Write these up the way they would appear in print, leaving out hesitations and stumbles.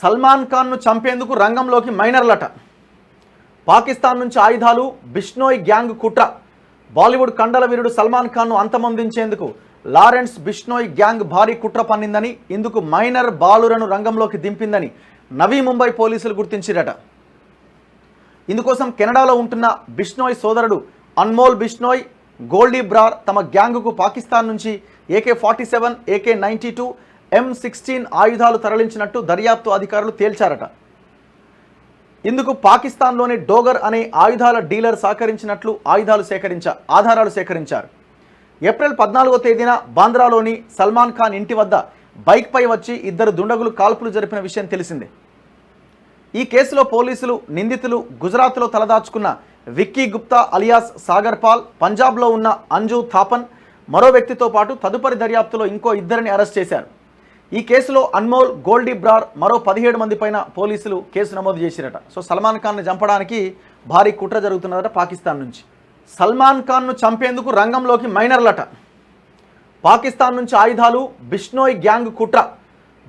సల్మాన్ ఖాన్ను చంపేందుకు రంగంలోకి మైనర్లట. పాకిస్తాన్ నుంచి ఆయుధాలు, బిష్నోయ్ గ్యాంగ్ కుట్ర. బాలీవుడ్ కండల వీరుడు సల్మాన్ ఖాన్ను అంతమొందించేందుకు లారెన్స్ బిష్నోయ్ గ్యాంగ్ భారీ కుట్ర పన్నిందని, ఇందుకు మైనర్ బాలురను రంగంలోకి దింపిందని నవీ ముంబై పోలీసులు గుర్తించారట. ఇందుకోసం కెనడాలో ఉంటున్న బిష్నోయ్ సోదరుడు అన్మోల్ బిష్నోయ్, గోల్డీ బ్రార్ తమ గ్యాంగుకు పాకిస్తాన్ నుంచి AK-47, AK-92, M16 ఆయుధాలు తరలించినట్టు దర్యాప్తు అధికారులు తేల్చారట. ఇందుకు పాకిస్తాన్లోని డోగర్ అనే ఆయుధాల డీలర్ సహకరించినట్లు ఆధారాలు సేకరించారు. ఏప్రిల్ 14వ తేదీన బాంద్రాలోని సల్మాన్ ఖాన్ ఇంటి వద్ద బైక్పై వచ్చి ఇద్దరు దుండగులు కాల్పులు జరిపిన విషయం తెలిసిందే. ఈ కేసులో పోలీసులు నిందితులు గుజరాత్లో తలదాచుకున్న విక్కీ గుప్తా అలియాస్ సాగర్ పాల్, పంజాబ్లో ఉన్న అంజు థాపన్, మరో వ్యక్తితో పాటు తదుపరి దర్యాప్తులో ఇంకో ఇద్దరిని అరెస్ట్ చేశారు. ఈ కేసులో అన్మోల్, గోల్డీ బ్రార్ మరో 17 మంది పైన పోలీసులు కేసు నమోదు చేసిరట. సో సల్మాన్ ఖాన్ను చంపడానికి భారీ కుట్ర జరుగుతున్నదట పాకిస్తాన్ నుంచి. సల్మాన్ ఖాన్ను చంపేందుకు రంగంలోకి మైనర్లట. పాకిస్తాన్ నుంచి ఆయుధాలు, బిష్నోయ్ గ్యాంగ్ కుట్ర.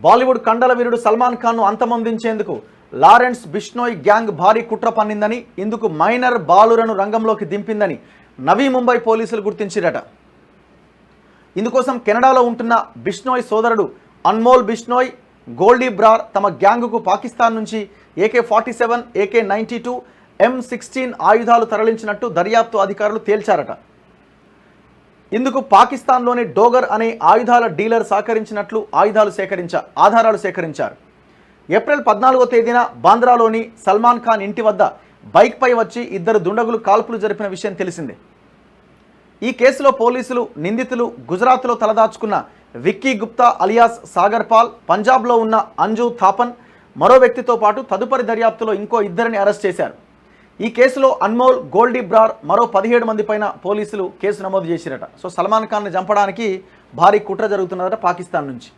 బాలీవుడ్ కండల వీరుడు సల్మాన్ ఖాన్ను అంతమొందించేందుకు లారెన్స్ బిష్నోయ్ గ్యాంగ్ భారీ కుట్ర పన్నిందని, ఇందుకు మైనర్ బాలురను రంగంలోకి దింపిందని నవీ ముంబై పోలీసులు గుర్తించారట. ఇందుకోసం కెనడాలో ఉంటున్న బిష్నోయ్ సోదరుడు అన్మోల్ బిష్నోయ్, గోల్డీ బ్రార్ తమ గ్యాంగుకు పాకిస్తాన్ నుంచి AK-47, AK-92, M16 ఆయుధాలు తరలించినట్టు దర్యాప్తు అధికారులు తేల్చారట. ఇందుకు పాకిస్తాన్లోని డోగర్ అనే ఆయుధాల డీలర్ సహకరించినట్లు ఆధారాలు సేకరించారు. ఏప్రిల్ 14వ తేదీన బాంద్రాలోని సల్మాన్ ఖాన్ ఇంటి వద్ద బైక్పై వచ్చి ఇద్దరు దుండగులు కాల్పులు జరిపిన విషయం తెలిసిందే. ఈ కేసులో పోలీసులు నిందితులు గుజరాత్లో తలదాచుకున్న విక్కీ గుప్తా అలియాస్ సాగర్ పాల్, పంజాబ్లో ఉన్న అంజు థాపన్, మరో వ్యక్తితో పాటు తదుపరి దర్యాప్తులో ఇంకో ఇద్దరిని అరెస్ట్ చేశారు. ఈ కేసులో అన్మోల్, గోల్డీ బ్రార్ మరో 17 మంది పైన పోలీసులు కేసు నమోదు చేసిరట. సో సల్మాన్ ఖాన్ను చంపడానికి భారీ కుట్ర జరుగుతున్నదట పాకిస్తాన్ నుంచి.